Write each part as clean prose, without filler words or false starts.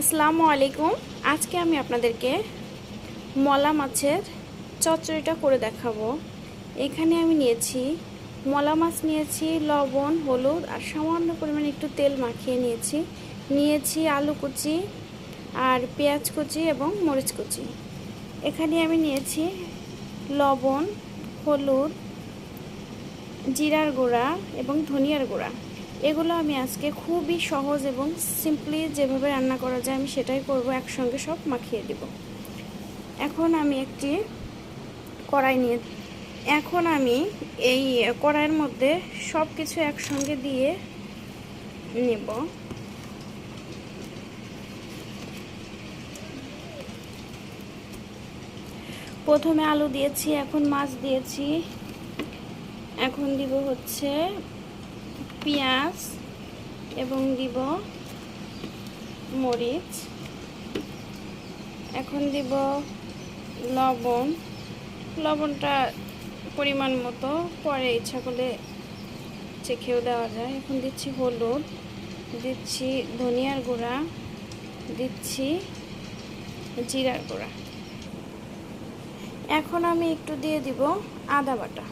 আসসালামু আলাইকুম। আজকে আমি আপনাদেরকে মলা মাছের চচ্চড়িটা করে দেখাবো। এখানে আমি নিয়েছি মলা মাছ, নিয়েছি লবণ, হলুদ আর সামান্য পরিমাণে একটু তেল মাখিয়ে নিয়েছি আলু কুচি আর পেঁয়াজ কুচি এবং মরিচ কুচি। এখানে আমি নিয়েছি লবণ, হলুদ, জিরার গুঁড়া এবং ধনিয়ার গুঁড়া। এগুলো আমি আজকে খুবই সহজ এবং সিম্পলি যেভাবে রান্না করা যায় আমি সেটাই করব, একসঙ্গে সব মাখিয়ে দেব। এখন আমি একটি কড়াই নিয়ে এই কড়াইয়ের মধ্যে সব কিছু একসঙ্গে দিয়ে নেব। প্রথমে আলু দিয়েছি, এখন মাছ দিয়েছি, এখন দিব হচ্ছে পেঁয়াজ এবং দিব মরিচ, এখন দিব লবণটা পরিমাণ মতো, পরে ইচ্ছা করলে চেখেও দেওয়া যায়। এখন দিচ্ছি হলুদ, দিচ্ছি ধনিয়ার গুঁড়া, দিচ্ছি জিরার গুঁড়া। এখন আমি একটু দিয়ে দিব আদা বাটা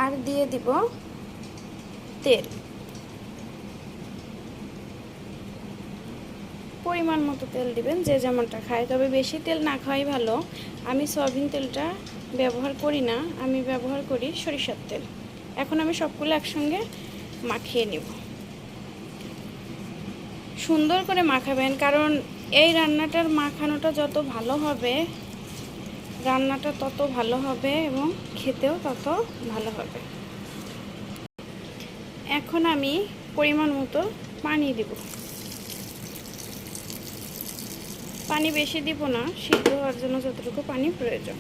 আর দিয়ে দিব তেল, পরিমাণ মতো তেল দিবেন, যে যেমনটা খায়, তবে বেশি তেল না খাওয়াই ভালো। আমি সয়াবিন তেলটা ব্যবহার করি না, আমি ব্যবহার করি সরিষার তেল। এখন আমি সবগুলো একসঙ্গে মাখিয়ে নিব। সুন্দর করে মাখাবেন, কারণ এই রান্নাটার মাখানোটা যত ভালো হবে রান্নাটা তত ভালো হবে এবং খেতেও তত ভালো হবে। এখন আমি পরিমাণ মতো পানি দিব। পানি বেশি দিব না, সিদ্ধ হওয়ার জন্য যতটুকু পানি প্রয়োজন।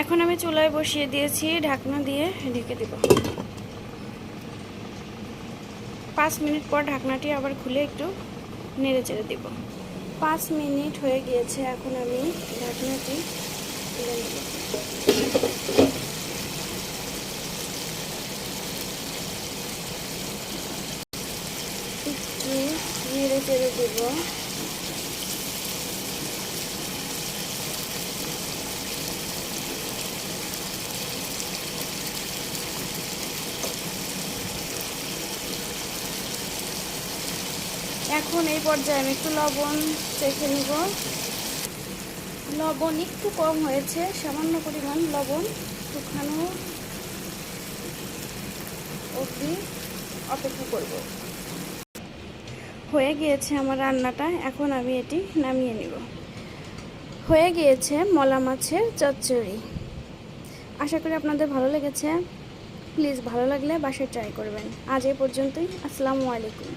এখন আমি চুলায় বসিয়ে দিয়েছি, ঢাকনা দিয়ে ঢেকে দিব। 5 মিনিট পর ঢাকনাটি আবার খুলে একটু নেড়ে চেড়ে দিব। 5 মিনিট হয়ে গিয়েছে, এখন আমি ঢাকনাটি খুলে নেব। একটু নেড়ে চেড়ে দেব। এখন এই পর্যায়ে আমি একটু লবণ চেখে নিব। লবণ একটু কম হয়েছে, সামান্য পরিমাণ লবণ শুকানো অবধি অপেক্ষা করব। হয়ে গিয়েছে আমার রান্নাটা, এখন আমি এটি নামিয়ে নিব। হয়ে গিয়েছে মলা মাছের চচ্চড়ি। আশা করি আপনাদের ভালো লেগেছে। প্লিজ ভালো লাগলে বাসায় ট্রাই করবেন। আজ এই পর্যন্তই। আসসালামু আলাইকুম।